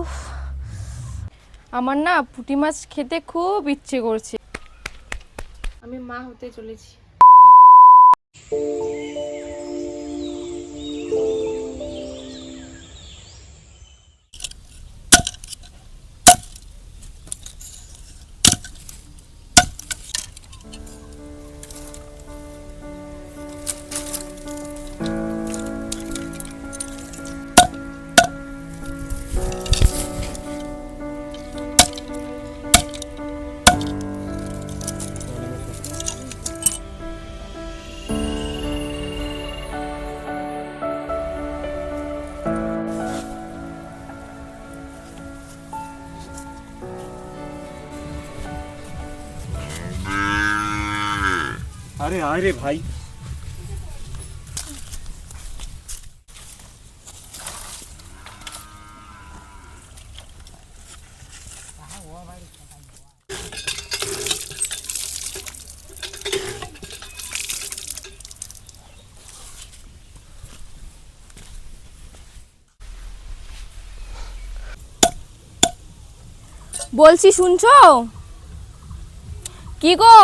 উফ, আমার না পুঁটি মাছ খেতে খুব ইচ্ছে করছে। আমি মা হতে চলেছি। আরে আয় রে ভাই। বলছি শুনছো? কি গো?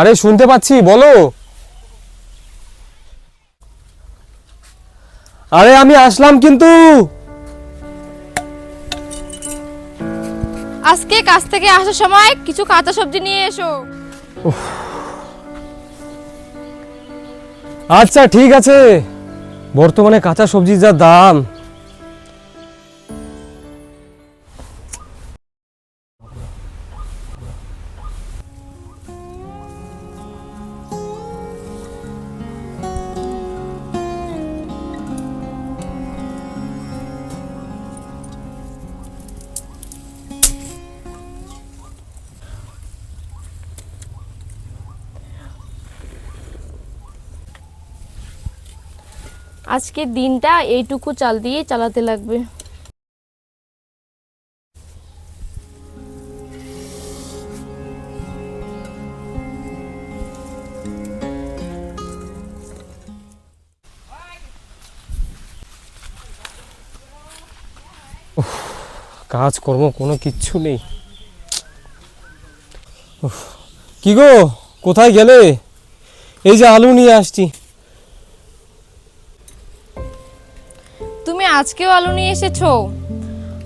আরে শুনতে পাচ্ছি, বলো। আরে আমি আসলাম কিন্তু। আজকে কাজ থেকে আসার সময় কিছু কাঁচা সবজি নিয়ে এসো। আচ্ছা ঠিক আছে। বর্তমানে কাঁচা সবজির যা দাম। আজকে দিনটা এইটুকু চাল দিয়ে চালাতে লাগবে। কাজকর্ম কোনো কিচ্ছু নেই। কি গো, কোথায় গেলে? এই যে আলু নিয়ে আসছি। তুমি আজকেও আলু নিয়ে এসেছো?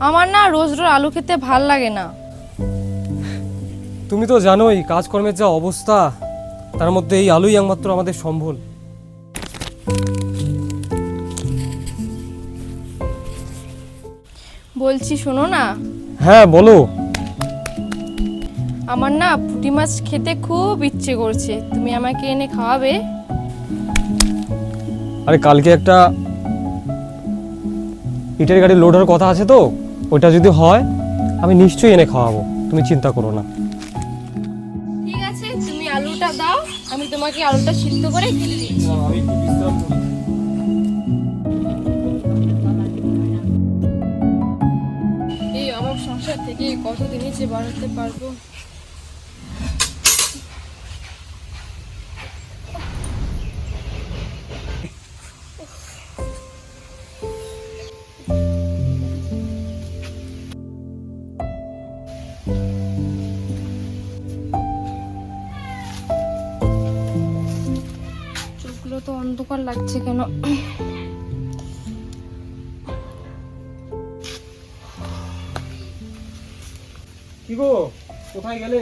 আমার না রোজ রোজ আলু খেতে ভাল লাগে না। তুমি তো জানোই কাজকর্মের যা অবস্থা, তার মধ্যে এই আলুই একমাত্র আমাদের সম্বল। বলছি শোনো না। হ্যাঁ বলো। আমার না পুঁটি মাছ খেতে খুব ইচ্ছে করছে, তুমি আমাকে এনে খাওয়াবে? আরে কালকে একটা ইটের গাড়ি লোড হওয়ার কথা আছে তো, ওইটা যদি হয় আমি নিশ্চয়ই এনে খাওয়াবো, তুমি চিন্তা করো না। ঠিক আছে, তুমি আলুটা দাও, আমি তোমাকে আলুটা সিদ্ধ করে খেতে দিচ্ছি। আমি একটু বিশ্রাম করি। এই অভাব সংসার থেকে কতদিনই যে বাড়াতে পারবো। চোখগুলো তো অন্ধকার লাগছে কেন? কি গো, কোথায় গেলে?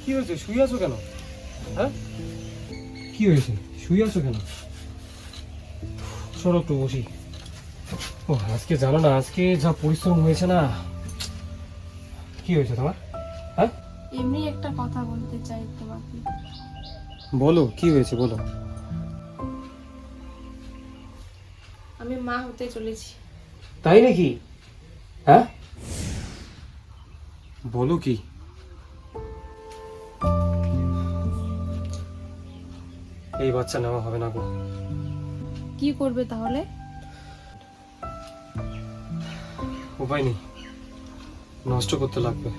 কি হয়েছে, শুয়ে আছো কেন? হ্যাঁ কি হয়েছে, শুয়ে আছো কেন? সরো একটু বসি। ও আজকে জানো না, আজকে যা পরিশ্রম হয়েছে না। কি হয়েছে তোমার? হ্যাঁ এমনি একটা কথা বলতে চাই তোমাকে। বলো, কি হয়েছে বলো। আমি মা হতে চলেছি। তাই নাকি? হ্যাঁ বলো কি? এই বাচ্চা নেওয়া হবে না গো। কি করবে তাহলে? উপায় নেই, নষ্ট করতে লাগবে।